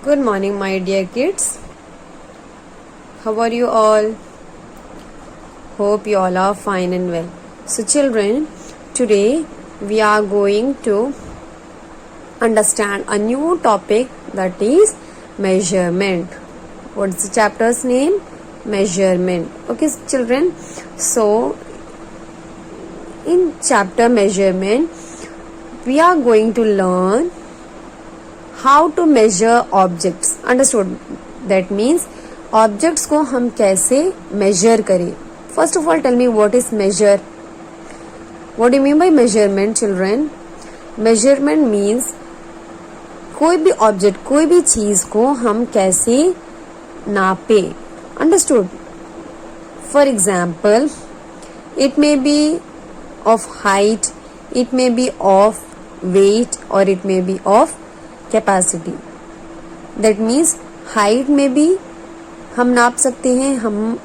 Good morning, my dear kids. How are you all? Hope you all are fine and well. So, children, today we are going to understand a new topic, that is measurement. What's the chapter's name? Measurement. Okay, children. So, in chapter measurement, we are going to learn how to measure objects. Understood? That means objects को हम कैसे measure करें. First of all, tell me what is measure. What do you mean by measurement, children? Measurement means कोई भी object, कोई भी चीज को हम कैसे नापे. Understood? For example, it may be of height, it may be of weight, or it may be of capacity. That means height में भी हम नाप सकते हैं, हम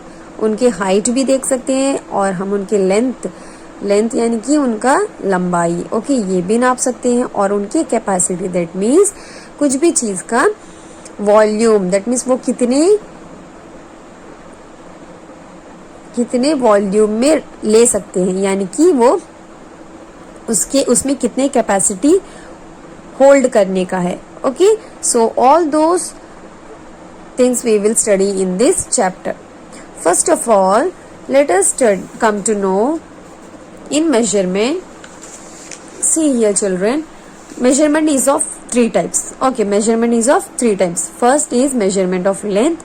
उनके हाइट भी देख सकते हैं, और हम उनके लेंथ यानी कि उनका लंबाई, ओके, ये भी नाप सकते हैं, और उनकी कैपेसिटी, दैट मीन्स कुछ भी चीज का वॉल्यूम, दैट मीन्स वो कितने वॉल्यूम में ले सकते हैं, यानी कि वो उसमें कितने कैपेसिटी होल्ड करने का है. Okay, so all those things we will study in this chapter. First of all, let us come to know in measurement. See here, children, measurement is of 3 types. Okay, measurement is of 3 types. First is measurement of length,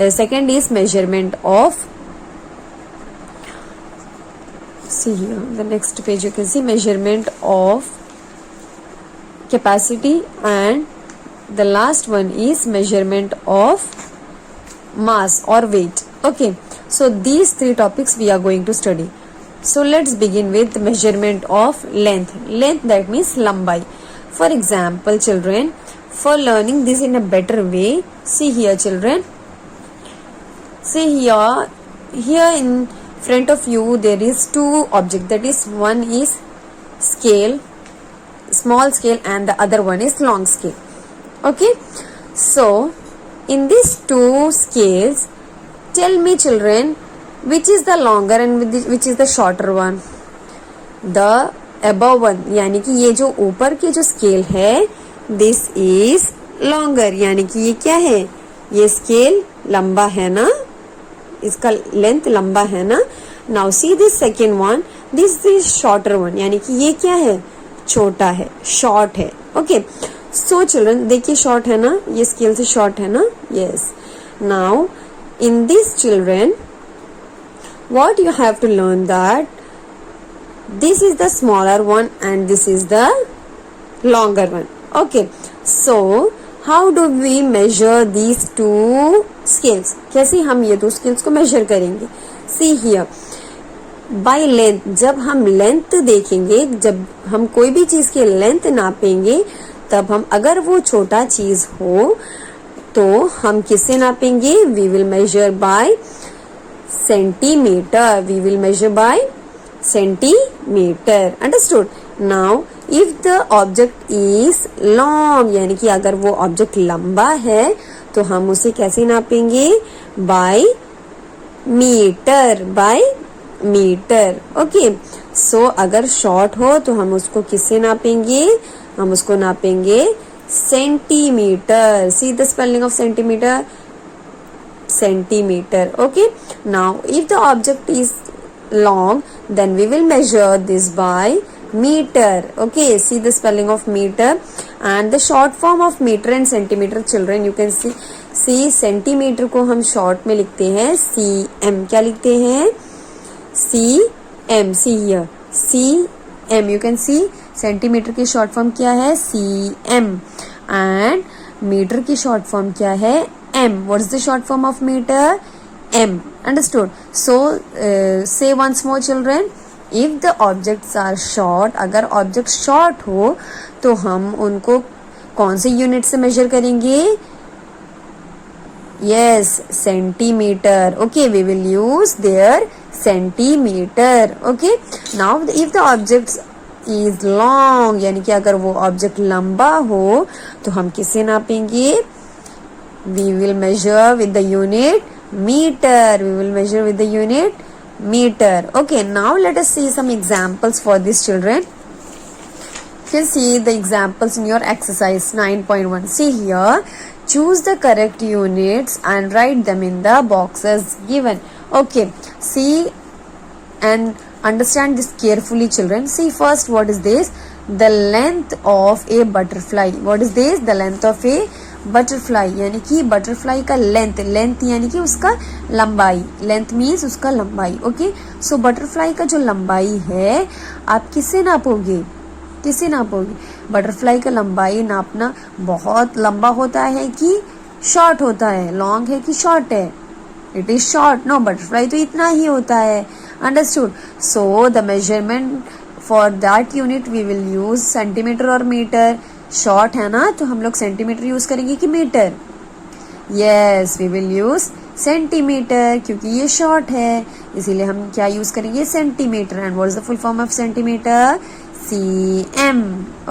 second is measurement of, see here, the next page you can see measurement of capacity, and the last one is measurement of mass or weight. Okay, so these 3 topics we are going to study. So let's begin with measurement of length. Length, that means lambai. For example, children, for learning this in a better way, see here, children, see here in front of you there is 2 objects, that is, one is scale, small scale, and the other one is long scale. Okay, so in these 2 scales, tell me, children, which is the longer and which is the shorter one? The above one, यानी कि ये जो ऊपर की जो scale है, this is longer, यानी कि ये क्या है, ये स्केल लंबा है ना, इसका लेंथ लंबा है ना. Now see this second one, this is shorter one, यानी कि ये क्या है, छोटा है, शॉर्ट है. ओके, सो चिल्ड्रन, देखिए शॉर्ट है ना, ये स्केल से शॉर्ट है ना. Yes, now in this children, what you have to learn that this is the smaller one and this is the longer one. Okay, so how do we measure these 2 scales? कैसे हम ये 2 scales को major करेंगे? See here, by length. जब हम length देखेंगे, जब हम कोई भी चीज की लेंथ नापेंगे, तब हम, अगर वो छोटा चीज हो तो हम किससे नापेंगे? We will measure by centimetre. We will measure by centimetre. Understood? Now if the object is long, यानी कि अगर वो ऑब्जेक्ट लंबा है तो हम उसे कैसे नापेंगे? By metre. ओके, सो अगर शॉर्ट हो तो हम उसको किससे नापेंगे? हम उसको नापेंगे centimetre. See the spelling of centimetre, centimetre. Okay, now if the object is long, then we will measure this by meter. Okay, see the spelling of meter and the short form of meter and centimeter. Children, you can see centimeter को हम short में लिखते हैं cm. क्या लिखते हैं? cm. see here, cm. you can see centimeter की short form क्या है? cm. and meter की short form क्या है? m. what is the short form of meter? m. Understood? So say once more, children, if the objects are short, अगर object short हो तो हम उनको कौन से यूनिट से मेजर करेंगे? Yes, centimeter. Okay, we will use their centimeter. Okay, now if the objects is long, यानी कि अगर वो ऑब्जेक्ट लंबा हो तो हम किससे नापेंगे? We will measure with the unit metre. We will measure with the unit metre. Okay, now let us see some examples for these children. You can see the examples in your exercise 9.1. See here, choose the correct units and write them in the boxes given. Okay, see and understand this carefully, children. See first, what is this? The length of a butterfly. What is this? The length of a butterfly, यानी कि butterfly का length, length यानी कि उसका लंबाई, length means उसका लंबाई. Okay, सो butterfly का जो लंबाई है आप किससे नापोगे? किससे नापोगे? बटरफ्लाई का लंबाई नापना बहुत लंबा होता है कि शॉर्ट होता है? लॉन्ग है कि शॉर्ट है? It is short. No, butterfly तो इतना ही होता है. Understood? So the measurement for that unit we will use centimetre और मीटर. शॉर्ट है ना, तो हम लोग सेंटीमीटर यूज करेंगे कि metre? Yes, we will use centimetre, क्योंकि ये शॉर्ट है इसीलिए हम क्या यूज करेंगे? Centimetre. And what is the full form of centimetre? cm.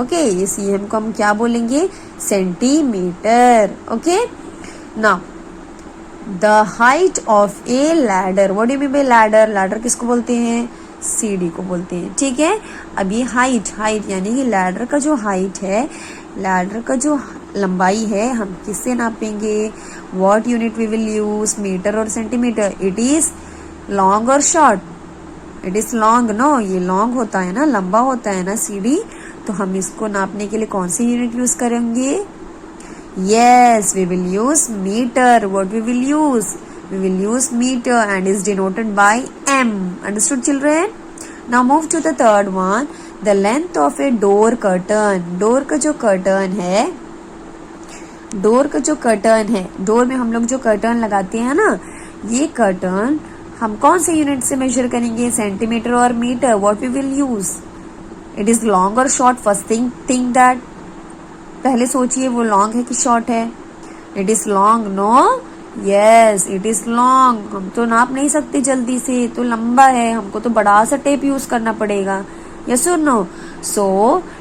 Okay, ये cm को हम क्या बोलेंगे? Centimetre. Okay, now the height of A ladder. What do you mean by ladder? Ladder किसको बोलते हैं? सीढ़ी को बोलते हैं. ठीक है, अब ये हाइट, हाइट यानी कि लैडर का जो हाइट है, लैडर का जो लंबाई है, हम किससे नापेंगे? What unit we will use? Metre और सेंटीमीटर. इट इज लॉन्ग और short? It is long. No, ये लॉन्ग होता है ना, लंबा होता है ना सीढ़ी, तो हम इसको नापने के लिए कौन सी यूनिट यूज करेंगे? Yes, we will use metre. What we will use? We will use meter and is denoted by m. Understood, children? Now move to the third one. The length of a door curtain. Door का जो curtain है, door का जो curtain है, door में हम लोग जो curtain लगाते हैं ना, ये curtain हम कौन से यूनिट से मेजर करेंगे? सेंटीमीटर और metre. What we will use? It is long or short? First think that. पहले सोचिए वो लॉन्ग है कि शॉर्ट है? It is long. No, yes, it is long. हम तो नाप नहीं सकते जल्दी से, तो लंबा है, हमको तो बड़ा सा टेप यूज करना पड़ेगा. यस और no? So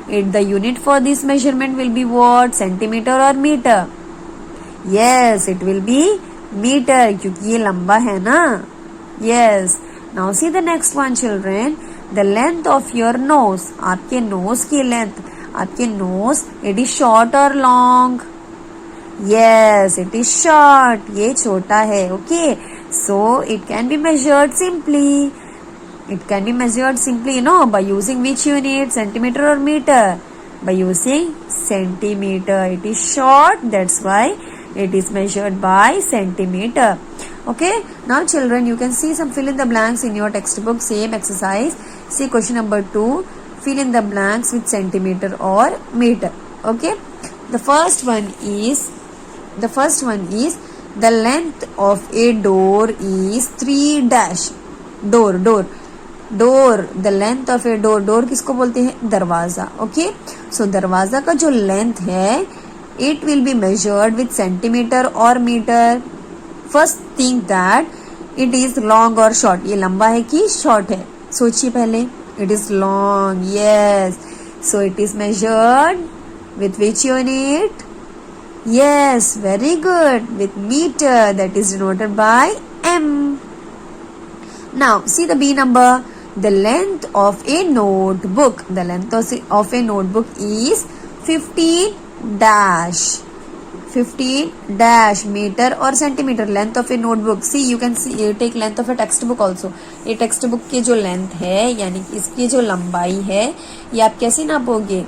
it the unit for this measurement will be what? Centimetre और metre? Yes, it will be metre, क्योंकि ये लंबा है ना. Yes, now see the next one, children. The length of your nose. आपके nose की length, आपके nose, it is short और long? Yes, it is short. ये छोटा है. Okay, so it can be measured simply. It can be measured simply, by using which unit? Centimeter or meter? By using centimeter. It is short, that's why it is measured by centimeter. Okay, now children, you can see some fill in the blanks in your textbook. Same exercise. See question number 2. Fill in the blanks with centimeter or meter. Okay, the first one is the length of a door is 3 dash. door. The length of a door किसको बोलते हैं? दरवाजा. Okay, सो दरवाजा का जो length है, it will be measured with centimeter or meter. First think that it is long or short. ये लंबा है कि शॉर्ट है? सोचिए पहले. It is long. Yes, so it is measured with which unit? Yes, very good. With meter, that is denoted by m. Now see the B number. The length of a notebook. The length of a notebook is 15 dash. 15 dash meter or centimeter. Length of a notebook. See, you can see, you take length of a textbook also. ये textbook की जो length है, यानी इसकी जो लंबाई है, ये आप कैसे नापोगे?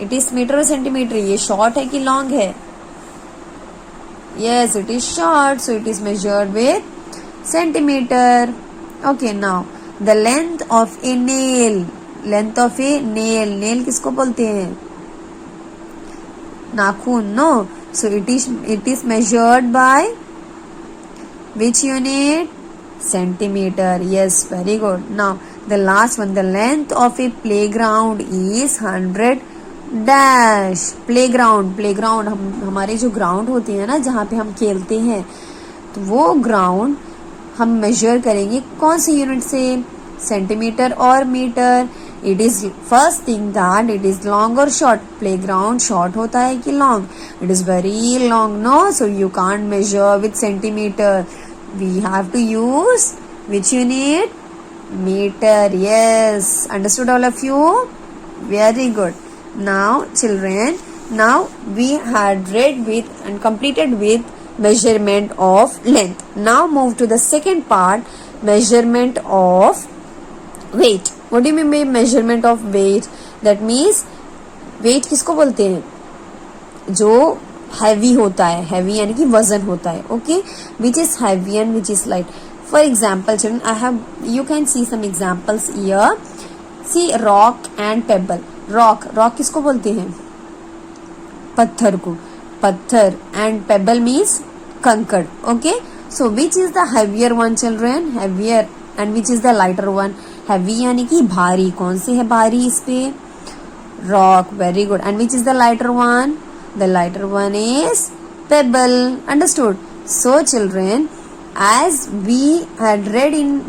इट इज मीटर और सेंटीमीटर. ये शॉर्ट है कि लॉन्ग है? Yes, it is short, so it is measured with centimetre. Okay, now the length of a nail. Length of a nail. Nail किसको बोलते हैं? नाखून. No, so it is measured by which unit? Centimetre. Yes, very good. Now the last one, the length of a playground is 100 dash. Playground हमारे जो ground होते हैं ना, जहाँ पे हम खेलते हैं, तो वो ग्राउंड हम मेजर करेंगे कौन सी यूनिट से? सेंटीमीटर और metre. It is first thing that it is long or short. Playground short होता है कि long? It is very long, no? So you can't measure with centimeter. We have to use which unit? Meter. Yes. Understood all of you? Very good. Now children, now we had read with and completed with measurement of length. Now move to the second part, measurement of weight. What do you mean by measurement of weight? That means weight किसको बोलते हैं? जो heavy होता है, heavy यानी कि वजन होता है, okay? Which is heavy and which is light. For example, children, you can see some examples here. See rock and pebble. Rock किसको बोलते हैं? पत्थर को, पत्थर, and pebble means कंकड़, okay? So which is the heavier one, children? Heavier. And which is the lighter one? Heavy यानी कि भारी. कौन से है भारी इस पे? Rock. Very good. And which is the lighter one? The lighter one is pebble. Understood? So children, as we had read in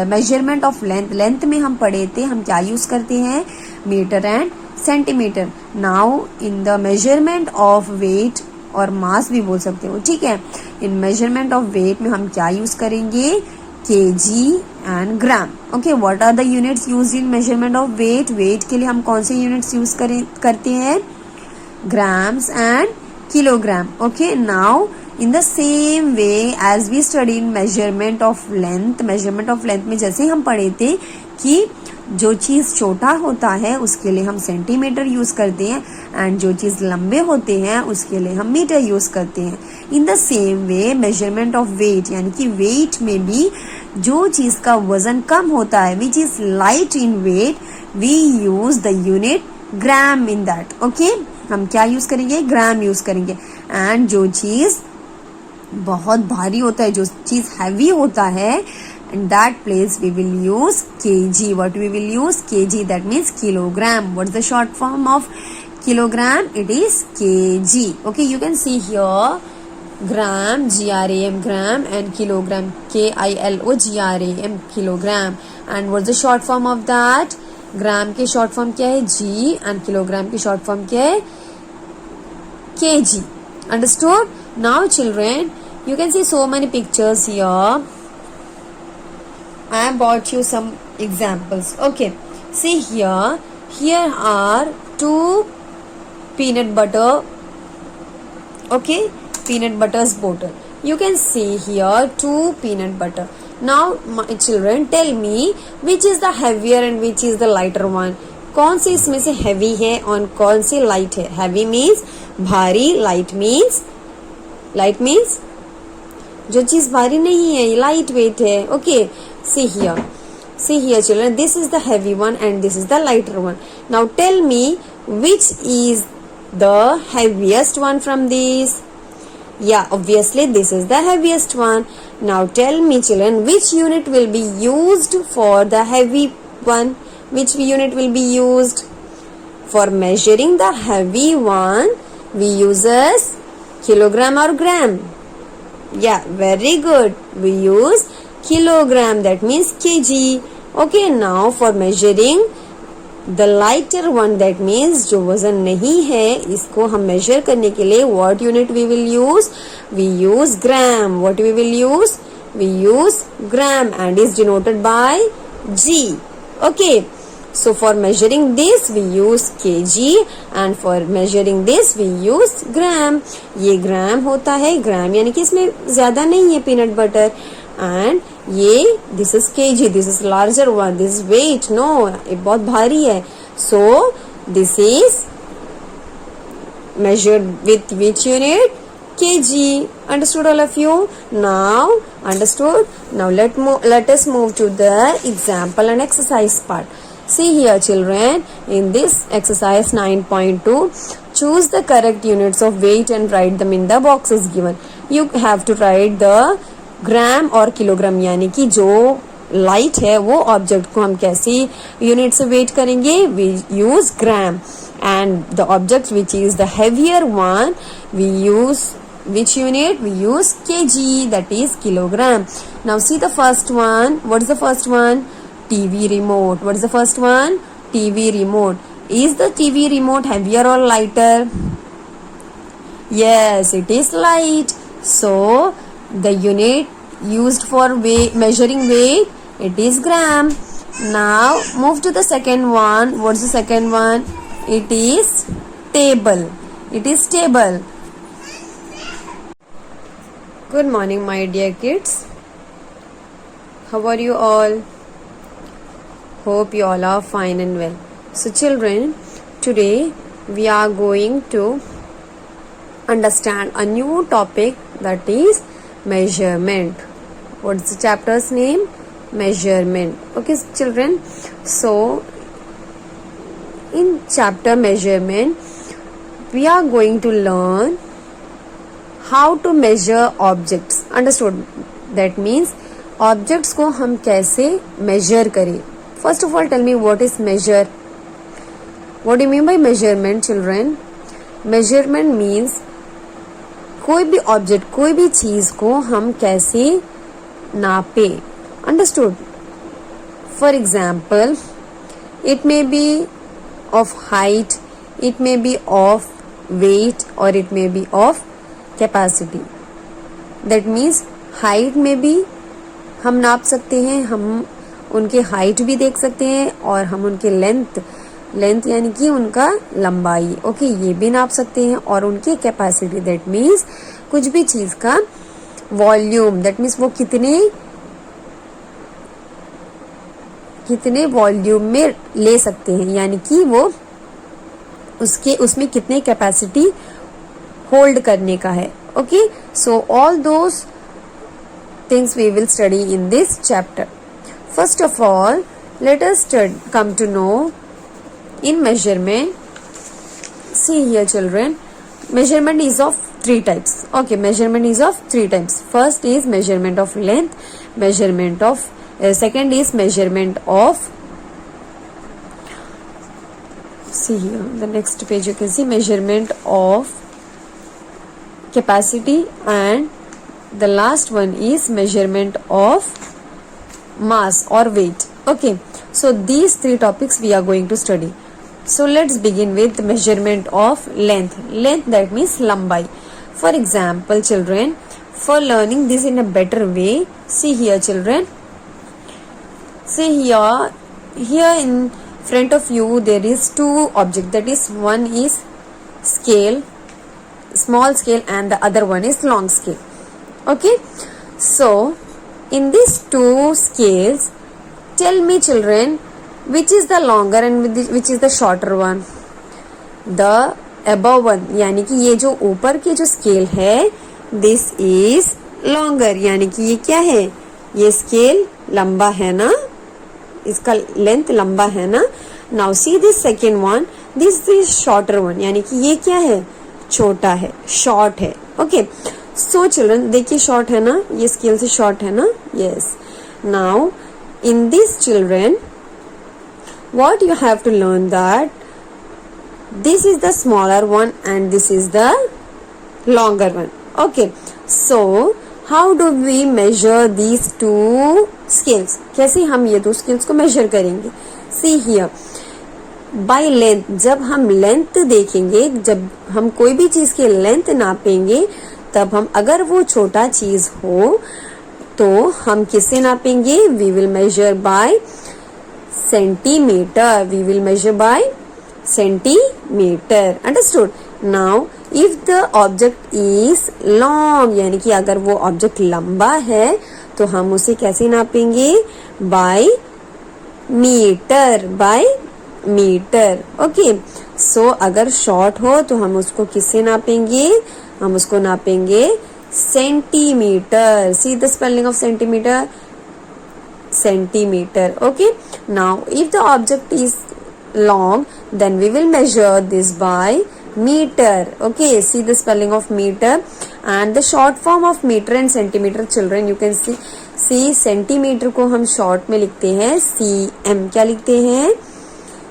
measurement of length में हम पढ़े थे, हम क्या यूज करते हैं? Metre and centimetre. Now in the measurement of weight और mass भी बोल सकते हो, ठीक है? इन मेजरमेंट ऑफ वेट में हम क्या यूज करेंगे? KG and gram. Okay, what are the units used in measurement of weight? Weight के लिए हम कौन से यूनिट्स यूज करते हैं? Grams and kilogram. Okay, now in the same way as we study in measurement of length में जैसे हम पढ़े थे कि जो चीज छोटा होता है उसके लिए हम सेंटीमीटर यूज करते हैं एंड जो चीज लंबे होते हैं उसके लिए हम मीटर यूज करते हैं. In the same way measurement of weight यानी कि वेट में भी जो चीज का वजन कम होता है which is light in weight, we use the unit gram in that. Okay, हम क्या यूज करेंगे? ग्राम यूज करेंगे. एंड जो चीज बहुत भारी होता है, जो चीज हैवी होता है, in that place we will use kg. What we will use? Kg. That means kilogram. What's the short form of kilogram? It is kg. Okay, you can see here gram, gram, gram, and kilogram, kilog, kilogram. And what's the short form of that? gram के short form क्या है? g. and kilogram की short form क्या है? kg. Understood? Now children, you can see so many pictures here. I have brought you some examples. Okay, see here. Here are two peanut butter. Okay, peanut butter's bottle. You can see here two peanut butter. Now, my children, tell me which is the heavier and which is the lighter one. कौन सी इसमें से heavy है और कौन सी light है? Heavy means भारी, light means जो चीज भारी नहीं है, लाइट वेट है. Okay, see here children, this is the heavy one and this is the lighter one. Now tell me which is the heaviest one from these? Yeah, obviously this is the heaviest one. Now tell me children, which unit will be used for the heavy one? Which unit will be used? For measuring the heavy one, we uses kilogram or gram? Yeah, very good. We use kilogram, that means kg. Okay, now for measuring the lighter one, that means जो वजन नहीं है, इसको हम measure करने के लिए what unit we will use? We use gram. What we will use? We use gram and is denoted by g. Okay, so for measuring this we use kg and for measuring this we use gram. ये gram होता है, gram यानी कि इसमें ज्यादा नहीं है peanut butter. And ये this is kg, this is larger one, this is weight, no, ये बहुत भारी है. So this is measured with which unit? kg. Understood all of you? Now understood? Now let us move to the example and exercise part. See here children, in this exercise 9.2, choose the correct units of weight and write them in the boxes given. You have to write the ग्राम और kilogram, यानी कि जो light है वो object को हम कैसी unit से वेट करेंगे? We use gram. And the object which is the heavier one, we use which unit? We use kg, that is kilogram. Now see the first one. What is the first one? TV remote. What is the first one? TV remote. Is the TV remote heavier or lighter? Yes, it is light. So the unit used for measuring weight, it is gram. Now move to the second one. What's the second one? It is table. It is table. Good morning, my dear kids. How are you all? Hope you all are fine and well. So children, today we are going to understand a new topic, that is measurement. What's the chapter's name? Measurement. Okay children, so in chapter measurement we are going to learn how to measure objects. Understood? That means objects को हम कैसे measure करें. First of all, tell me what is measure. What do you mean by measurement, children? Measurement means कोई भी object, कोई भी चीज को हम कैसे नापे. Understood? For example, it may be of height, it may be of weight और it may be of capacity. That means height में भी हम नाप सकते हैं, हम उनके हाइट भी देख सकते हैं और हम उनके लेंथ यानी कि उनका लंबाई, ओके, ये भी नाप सकते हैं. और उनकी कैपेसिटी, दैट मीन्स कुछ भी चीज का वॉल्यूम, दैट मीन्स वो कितने वॉल्यूम में ले सकते हैं, यानी कि वो उसमें कितने कैपेसिटी होल्ड करने का है. Okay, so all those things we will study in this chapter. First of all, let us come to know in measurement. See here children, measurement is of 3 types. Okay, measurement is of 3 types. First is measurement of length, second is measurement of, see here the next page you can see measurement of capacity, and the last one is measurement of mass or weight. Okay, so these 3 topics we are going to study. So let's begin with measurement of length. Length, that means lambai. For example children, for learning this in a better way, see here children, see here in front of you there is 2 objects, that is one is scale, small scale, and the other one is long scale. Okay, so in these 2 scales, tell me children, which is the longer and which is the shorter one? The above one, यानी कि ये जो ऊपर के जो scale है, this is longer, यानी कि ये क्या है, ये स्केल लंबा है ना, इसका लेंथ लंबा है ना. Now see this second one, this is shorter one, यानी कि ये क्या है, छोटा है, short है. Okay, so children देखिए short है ना, ये स्केल से short है ना. Yes, now in this children, what you have to learn that this is the smaller one and this is the longer one. Okay, so how do we measure these 2 scales? कैसे हम ये 2 scales को measure करेंगे? See here, by length. जब हम length देखेंगे, जब हम कोई भी चीज की length नापेंगे, तब हम, अगर वो छोटा चीज हो तो हम किससे नापेंगे? We will measure by centimeter. We will measure by centimeter. Understood? Now if the object is long, यानी कि अगर वो ऑब्जेक्ट लंबा है तो हम उसे कैसे नापेंगे? by metre. ओके, सो अगर शॉर्ट हो तो हम उसको किससे नापेंगे? हम उसको नापेंगे centimetre. See the spelling of centimetre, centimeter. Okay, now if the object is long, then we will measure this by meter. Okay, see the spelling of meter, and the short form of meter and centimeter children, you can see centimeter को हम short में लिखते हैं cm. क्या लिखते हैं?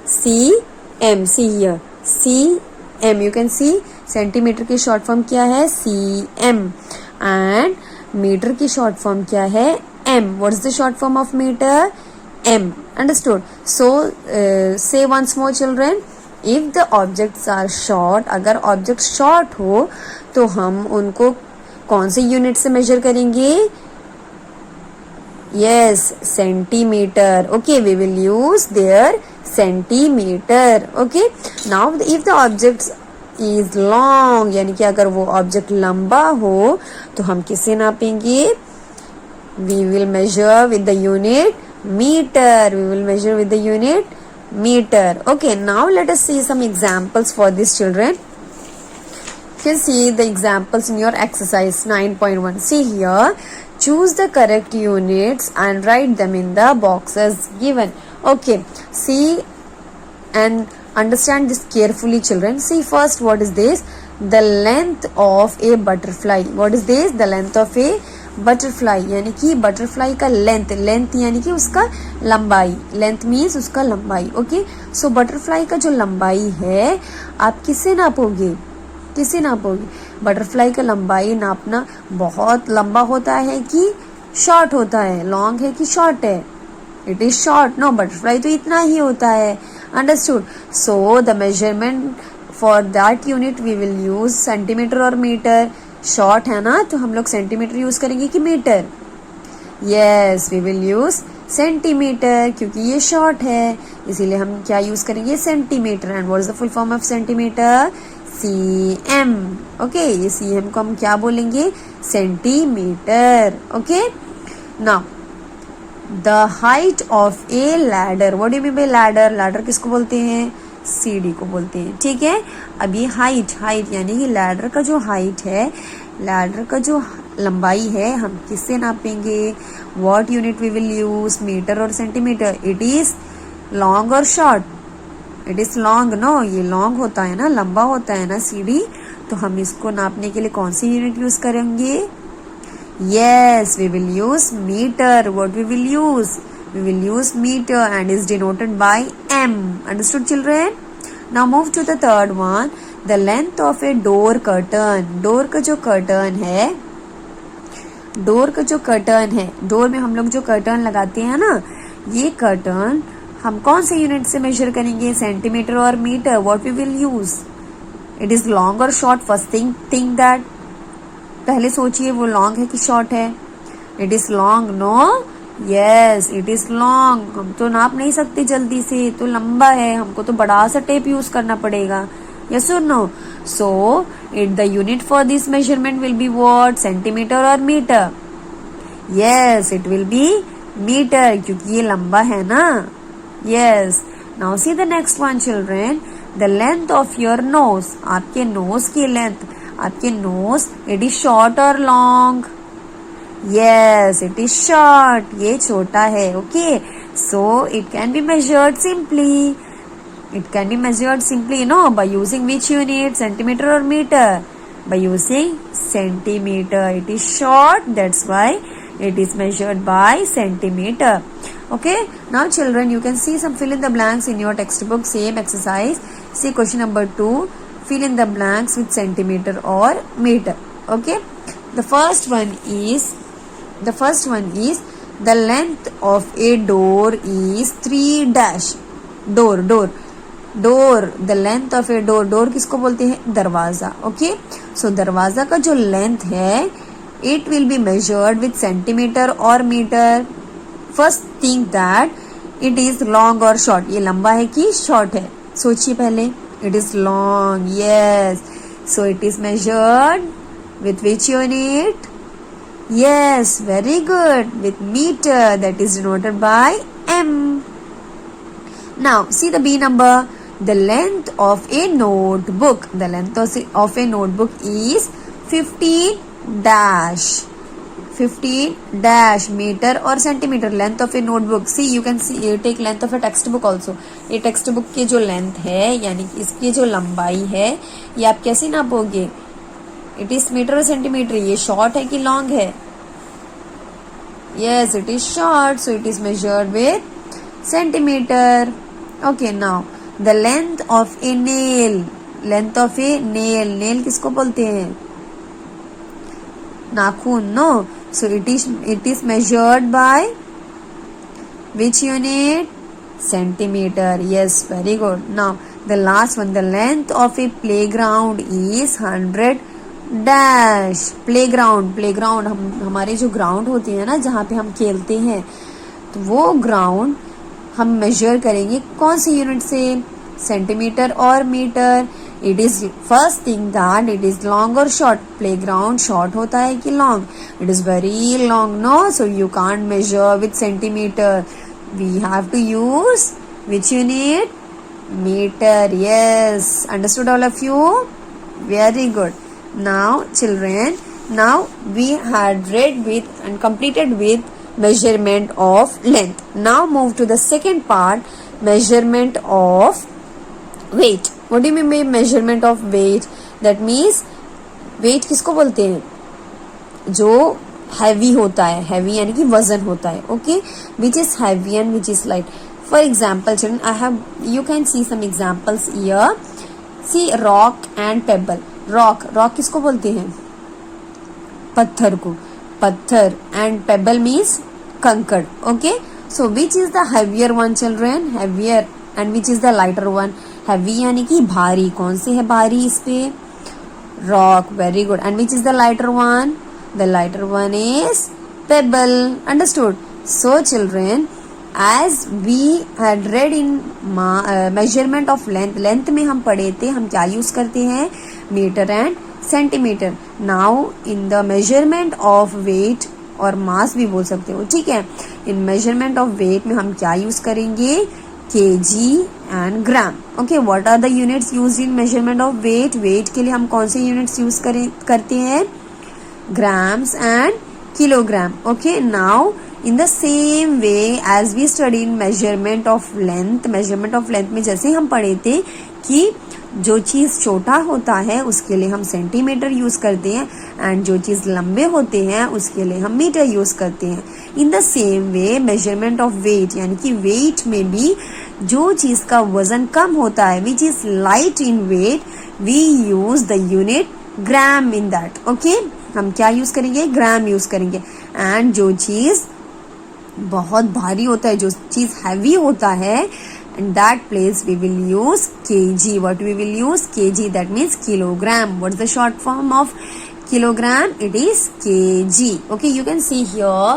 cm. see here, cm, you can see centimeter की short form क्या है? cm. and meter की short form क्या है? m. what is the short form of meter? m. Understood? So say once more children, if the objects are short, अगर object short हो तो हम उनको कौन से यूनिट से मेजर करेंगे? Yes, centimeter. Okay, we will use their centimeter. Okay, now if the object is long, यानी कि अगर वो object लंबा हो तो हम किससे नापेंगे? We will measure with the unit meter. We will measure with the unit meter. Okay, now let us see some examples for these children. You can see the examples in your exercise 9.1. See here, choose the correct units and write them in the boxes given. Okay, see and understand this carefully children. See first, what is this? The length of a butterfly. What is this? The length of a butterfly, यानी कि butterfly का length, length यानी कि उसका लंबाई, length means उसका लंबाई. Okay, सो butterfly का जो लंबाई है आप किससे नापोगे? किससे नापोगे? बटरफ्लाई का लंबाई नापना बहुत लंबा होता है कि शॉर्ट होता है? लॉन्ग है कि शॉर्ट है? It is short. No, butterfly तो इतना ही होता है. Understood? So the measurement for that unit we will use centimetre और मीटर. शॉर्ट है ना तो हम लोग सेंटीमीटर यूज करेंगे कि metre? Yes, we will use centimetre क्योंकि ये शॉर्ट है, इसीलिए हम क्या यूज करेंगे? Centimetre. And what is the full form of centimetre? cm. Okay, ये cm को हम क्या बोलेंगे? Centimetre. Okay, now the height of A ladder. What do you mean by ladder? Ladder किसको बोलते हैं? सीढ़ी को बोलते हैं. ठीक है, अब ये हाइट, हाइट यानी कि लैडर का जो हाइट है, लैडर का जो लंबाई है, हम किससे नापेंगे? What unit we will use? Metre और सेंटीमीटर. इट इज लॉन्ग और short? It is long. No, ये लॉन्ग होता है ना, लंबा होता है ना सीढ़ी, तो हम इसको नापने के लिए कौन सी यूनिट यूज करेंगे? Yes, we will use metre. What we will use? We will use meter and is denoted by m. Understood children? Now move to the third one. The length of a door curtain. Door का जो curtain है, door का जो curtain है, door में हम लोग जो curtain लगाते हैं ना, ये curtain हम कौन से यूनिट से मेजर करेंगे? सेंटीमीटर और metre. What we will use? It is long or short? First think that. पहले सोचिए वो long है कि short है? It is long, no? Yes, it is long. हम तो नाप नहीं सकते जल्दी से, तो लंबा है, हमको तो बड़ा सा टेप यूज करना पड़ेगा. यस और no? So it the unit for this measurement will be what? Centimetre और metre? Yes, it will be metre क्योंकि ये लंबा है ना. Yes, now see the next one children. The length of your nose. आपके nose की length, आपके nose, it is short और long? Yes, it is short. ये छोटा है. Okay, so it can be measured simply. It can be measured simply, you know, by using which unit? Centimeter or meter? By using centimeter. It is short, that's why it is measured by centimeter. Okay, now children, you can see some fill in the blanks in your textbook. Same exercise. See question number 2. Fill in the blanks with centimeter or meter. Okay, the first one is the length of a door is 3 dash. door. The length of a door किसको बोलते हैं? दरवाजा. Okay, so दरवाजा का जो length है, it will be measured with centimeter or meter. First think that it is long or short. ये लंबा है कि short है? सोचिए पहले. It is long. Yes, so it is measured with which unit? Yes, very good. With meter, that is denoted by m. Now see the B number. The length of a notebook. The length of a notebook is 15 dash. 15 dash meter or centimeter. Length of a notebook. See, you can see, you take length of a textbook also. ये textbook की जो length है, यानी इसकी जो लंबाई है, ये आप कैसे नापोगे? इट इज मीटर और सेंटीमीटर. ये शॉर्ट है कि लॉन्ग है? Yes, it is short, so it is measured with centimetre. Okay, now the length of a nail. Length of a nail. Nail किसको बोलते हैं? नाखून. No, so it is measured by which unit? centimeter. Yes, very good. Now the last one, the length of a playground is 100 dash. Playground हम हमारे जो ground होती है ना जहाँ पे हम खेलते हैं, तो वो ग्राउंड हम मेजर करेंगे कौन सी यूनिट से, सेंटीमीटर और metre. It is first thing that it is long और शॉर्ट. प्लेग्राउंड शॉर्ट होता है कि long? It is very long, no, so you can't measure with centimetre. We have to use which unit? Metre. Yes, understood all of you? Very good. Now children, now we had read with and completed with measurement of length. Now move to the second part, measurement of weight. What do you mean by measurement of weight? That means weight किसको बोलते हैं? जो heavy होता है, heavy यानी कि वजन होता है, okay? Which is heavy and which is light. For example, children, you can see some examples here. See, rock and pebble. Rock किसको बोलते हैं? पत्थर को. पत्थर एंड पेबल मीन्स कंकड़. Okay, so which is the heavier one children? Heavier. And which is the lighter one? Heavy यानी कि भारी. कौन से है भारी इस पे? Rock. Very good. And which is the lighter one? The lighter one is pebble. Understood? So children, as we had read in measurement of length, length में हम पढ़े थे हम क्या यूज करते हैं? Metre and centimetre. Now in the measurement of weight और mass भी बोल सकते हो, ठीक है? इन मेजरमेंट ऑफ वेट में हम क्या यूज करेंगे? KG and gram. Okay, what are the units used in measurement of weight? Weight के लिए हम कौन से यूनिट्स यूज करते हैं? Grams and kilogram. Okay, now in the same way as we studied measurement of length, measurement of length में जैसे हम पढ़े थे कि जो चीज छोटा होता है उसके लिए हम सेंटीमीटर यूज करते हैं एंड जो चीज लंबे होते हैं उसके लिए हम मीटर यूज करते हैं. In the same way measurement of weight, यानी कि वेट में भी जो चीज का वजन कम होता है, which is light in weight, we use the unit gram in that. Okay, हम क्या यूज करेंगे? ग्राम यूज करेंगे. एंड जो चीज बहुत भारी होता है, जो चीज हैवी होता है, in that place we will use kg. What we will use? Kg. That means kilogram. What is the short form of kilogram? It is kg. Okay, you can see here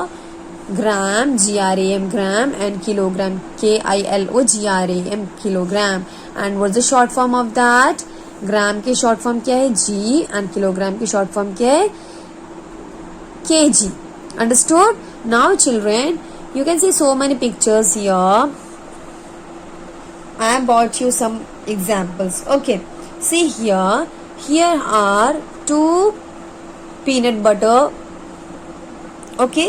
gram, gram, gram, and kilogram, kilogram, kilogram. And what's the short form of that? ग्राम के short form क्या है? जी. And kilogram की short form क्या है? kg. Understood? Now children, you can see so many pictures here. I have brought you some examples. Okay, see here. Here are two peanut butter. Okay,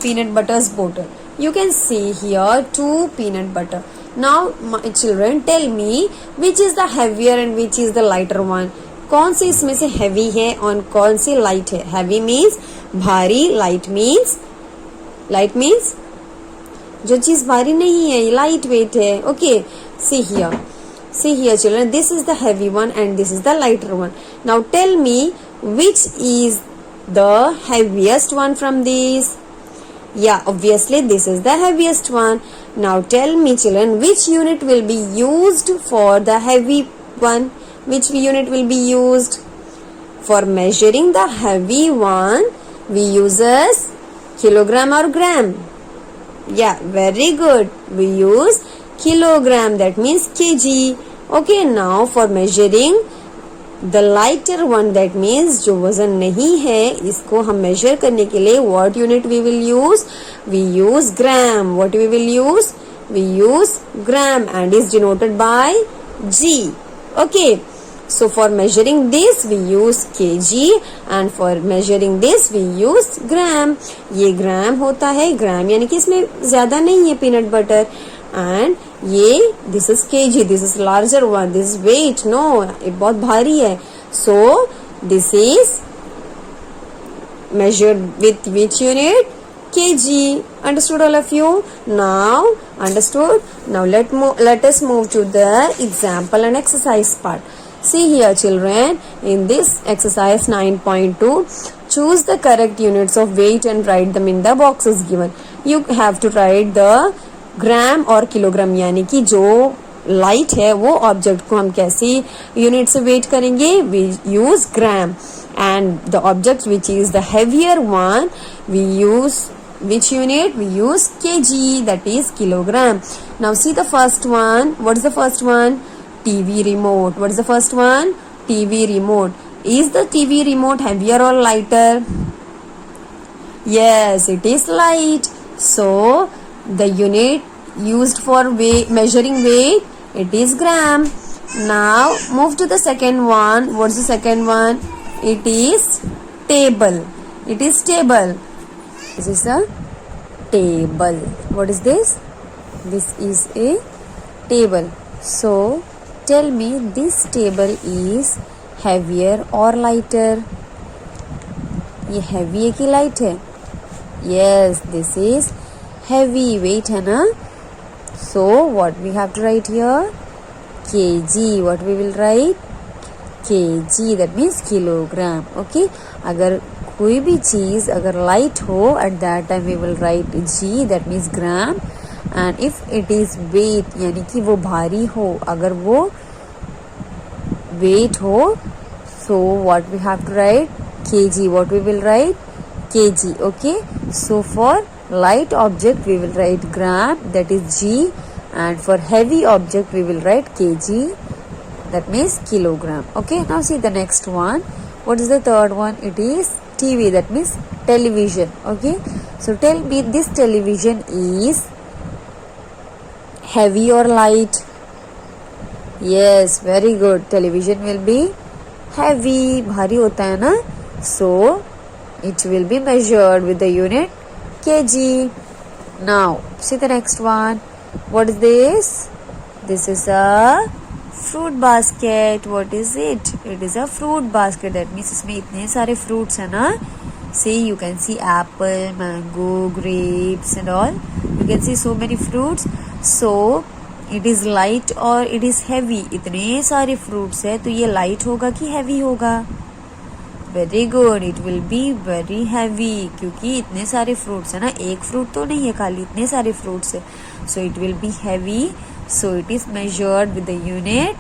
peanut butter's bottle. You can see here two peanut butter. Now my children, tell me which is the heavier and which is the lighter one. कौन सी इसमें से heavy है और कौन सी light है? Heavy means भारी, light means जो चीज भारी नहीं है, लाइट वेट है. Okay, see here children, this is the heavy one and this is the lighter one. Now tell me which is the heaviest one from these? Yeah, obviously this is the heaviest one. Now tell me children, which unit will be used for the heavy one? Which unit will be used? For measuring the heavy one, we uses kilogram or gram? Yeah, very good. We use kilogram, that means kg. Okay, now for measuring the lighter one, that means जो वजन नहीं है, इसको हम measure करने के लिए what unit we will use? We use gram. What we will use? We use gram and is denoted by G. Okay, so for measuring this we use kg and for measuring this we use gram. ये ग्राम होता है, ग्राम यानी कि इसमें ज्यादा नहीं है peanut butter. And ये this is kg, this is larger one, this is weight. No, ये बहुत भारी है. So this is measured with which unit? kg. Understood all of you? Now understood? Now let us move to the example and exercise part. See here children, in this exercise 9.2, choose the correct units of weight and write them in the boxes given. You have to write the ग्राम और kilogram, यानी कि जो light है वो object को हम कैसे unit से वेट करेंगे, we use gram, and the object which is the heavier one we use which unit, we use kg, that is kilogram. Now see the first one. What is the first one? TV remote. What is the first one? TV remote. Is the TV remote heavier or lighter? Yes, it is light. So the unit used for measuring weight, it is gram. Now move to the second one. What's the second one? It is table. It is table. This is a table. What is this? This is a table. So tell me, this table is heavier or lighter? ये heavy है कि light है? Yes, this is heavy. weight है ना? So what we have to write here? kg. What we will write? kg, that means kilogram. Okay, अगर कोई भी चीज अगर लाइट हो, at that time we will write g, that means gram. And if it is weight, यानी कि वो भारी हो, अगर वो वेट हो, so what we have to write? kg. What we will write? kg. Okay, so for light object we will write gram, that is g, and for heavy object we will write kg, that means kilogram. Okay, now see the next one. What is the third one? It is TV, that means television. Okay, so tell me, this television is heavy or light? Yes, very good. Television will be heavy, भारी होता है ना? So it will be measured with the unit kg. Now see the next one. What is this? This is a fruit basket. What is it? It is a fruit basket. That means इसमें इतने सारे fruits है ना? See, you can see apple, mango, grapes and all. You can see so many fruits. So it is light or it is heavy? इतने सारे fruits है, तो ये light होगा कि heavy होगा? Very good. It will be very heavy, क्योंकि इतने सारे fruits है ना, एक fruit तो नहीं है खाली, इतने सारे fruits है. So it will be heavy. So it is measured with the unit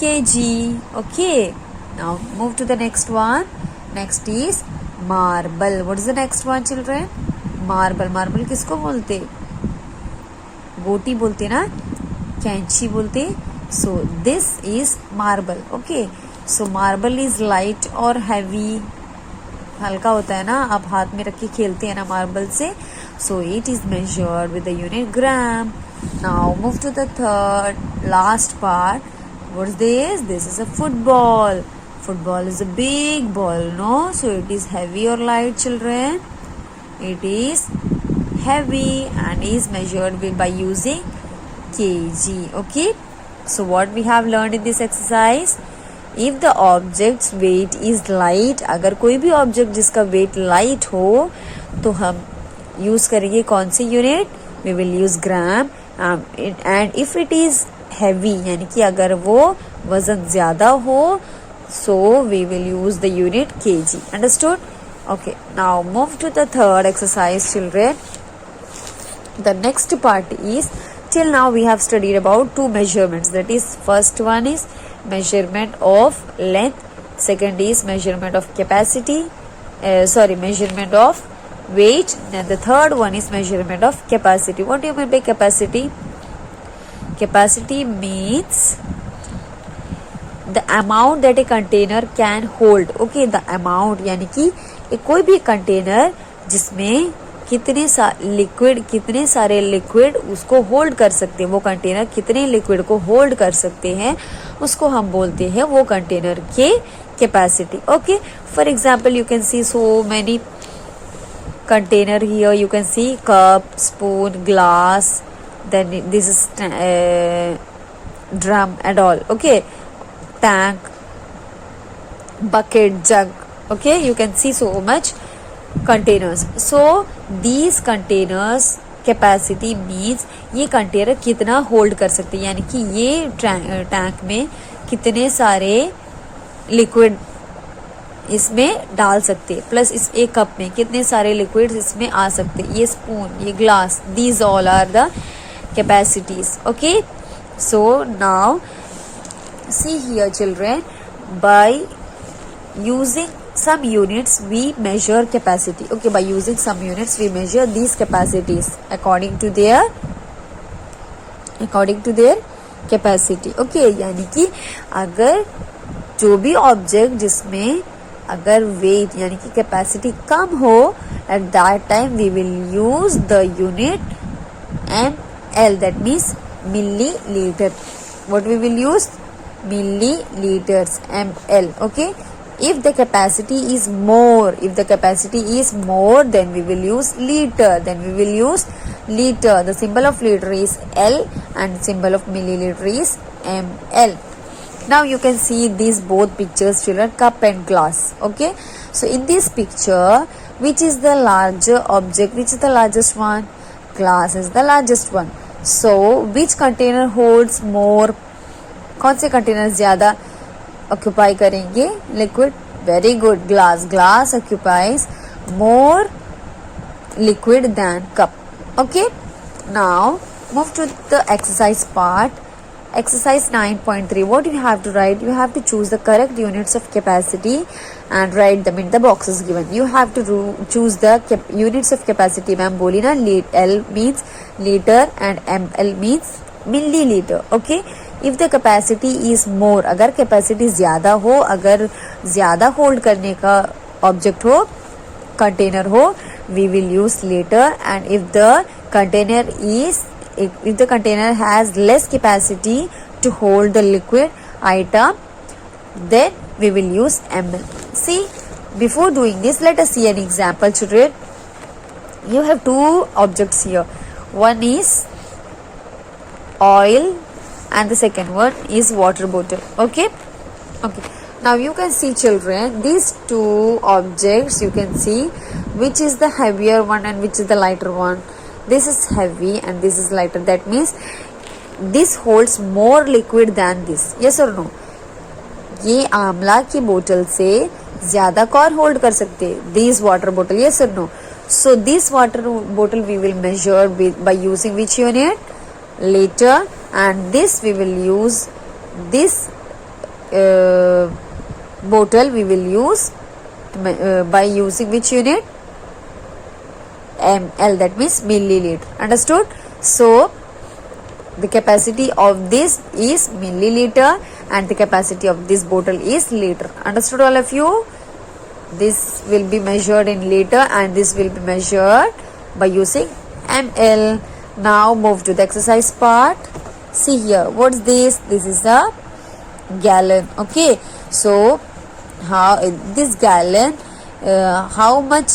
kg. Okay, now move to the next one. Next is marble. What is the next one, children? Marble. Marble किसको बोलते? गोटी बोलते ना, कैंची बोलते. So this is marble. Okay, so marble is light or heavy? हल्का होता है ना, आप हाथ में रख के खेलते हैं ना मार्बल से. So it is measured with the unit gram. Now move to the third, last part. What is this? This is a football. Football is a big ball, no? So it is heavy or light, children? It is heavy and is measured by using kg. Okay, so what we have learned in this exercise? If the object's weight is light, अगर कोई भी object जिसका weight light हो, तो हम use करेंगे कौन सी unit? We will use gram. And if it is heavy, यानी कि अगर वो वजन ज्यादा हो, so we will use the unit kg. Understood? Okay, now move to the third exercise, children. The next part is, till now we have studied about two measurements. That is, first one is measurement of length, second is measurement of capacity, measurement of weight, and the third one is measurement of capacity. What do you mean by capacity? Capacity means the amount that a container can hold. Okay, the amount, यानी कि एक कोई भी container जिसमें कितने सारे liquid उसको hold कर सकते हैं, वो कंटेनर कितने लिक्विड को होल्ड कर सकते हैं, उसको हम बोलते हैं वो कंटेनर के capacity. Okay, for example you can see so many container here. You can see cup, spoon, glass, then this is drum and all. Okay, tank, bucket, jug. Okay, you can see so much containers. So these containers capacity means ये container कितना hold कर सकते हैं, यानी कि ये tank में कितने सारे लिक्विड इसमें डाल सकते हैं, प्लस इस एक कप में कितने सारे लिक्विड्स इसमें आ सकते हैं. ये स्पून, ये glass, these all are the capacities. Okay, so now see here children, by using some units we measure capacity. Okay, by using some units we measure these capacities according to their capacity. Okay, यानी कि अगर जो भी object जिसमें अगर wait यानी कि capacity कम हो, at that time we will use the unit ml, that means milliliter. What we will use? Milliliters, ml. Okay, if the capacity is more, then we will use liter. The symbol of liter is L and symbol of milliliter is ml. Now you can see these both pictures children, cup and glass. Okay, so in this picture, which is the larger object, which is the largest one? Glass is the largest one. So which container holds more? कौन से container ज्यादा occupy करेंगे liquid? Very good, glass occupies more liquid than cup. Okay, now move to the exercise part. Exercise 9.3. What you have to write? You have to choose the correct units of capacity and write them in the boxes given. You have to choose the units of capacity. Ma'am boli na, L means liter and ml means milliliter. Okay, if the capacity is more, अगर capacity ज़्यादा हो, अगर ज़्यादा hold करने का object हो, container हो, we will use liter. And if the container has less capacity to hold the liquid item, then we will use ml. See, before doing this, let us see an example children. You have two objects here. One is oil and the second one is water bottle. Okay, now you can see children, these two objects, you can see which is the heavier one and which is the lighter one. This is heavy and this is lighter. That means this holds more liquid than this. Yes or no? ये आमला की बोतल से ज्यादा कौन hold कर सकते? This water बोतल. Yes or no? So this water bottle we will measure by using which unit? Liter. And this we will use, this bottle we will use by using which unit? ml, that means milliliter. Understood? So the capacity of this is milliliter and the capacity of this bottle is liter. Understood all of you? This will be measured in liter and this will be measured by using ml. Now move to the exercise part. See here, what's this? This is a gallon. Okay, so how this gallon, how much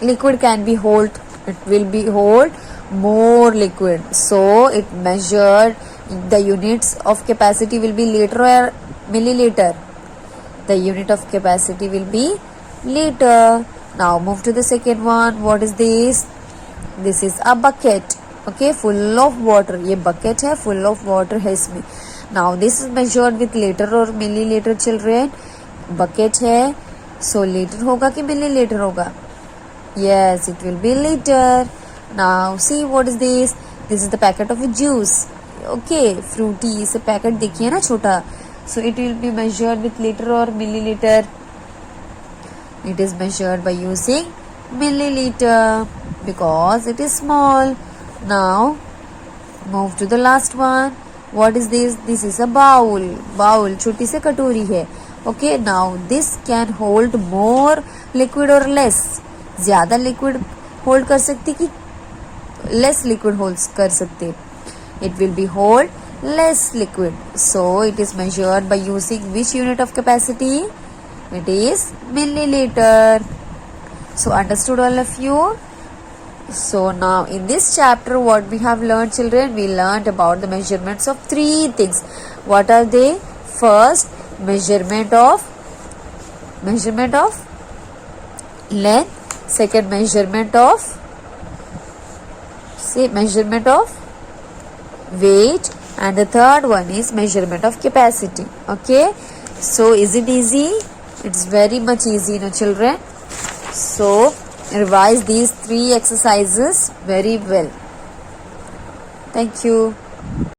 liquid can be hold? It will be hold more liquid. So it measured, the units of capacity will be liter or milliliter? The unit of capacity will be liter. Now move to the second one. What is this? This is a bucket. Okay, full of water. ये bucket है, full of water है इसमें. Now this is measured with liter or milliliter children. Bucket है, so liter होगा कि milliliter होगा? Yes, it will be liter. Now see what is this? This is the packet of juice. Okay, fruity. इसे packet देखिए ना छोटा. So it will be measured with liter or milliliter? It is measured by using milliliter because it is small. Now move to the last one. What is this? This is a bowl. Bowl छोटी सी कटोरी है. Okay, now this can hold more liquid or less? ज़्यादा liquid hold कर सकती कि less liquid hold कर सकते? It will be hold less liquid. So it is measured by using which unit of capacity? It is milliliter. So understood all of you? So now in this chapter what we have learned children? We learned about the measurements of three things. What are they? First, measurement of length. Second, measurement of weight. And the third one is measurement of capacity. Okay, so is it easy? It's very much easy, no children? So revise these three exercises very well. Thank you.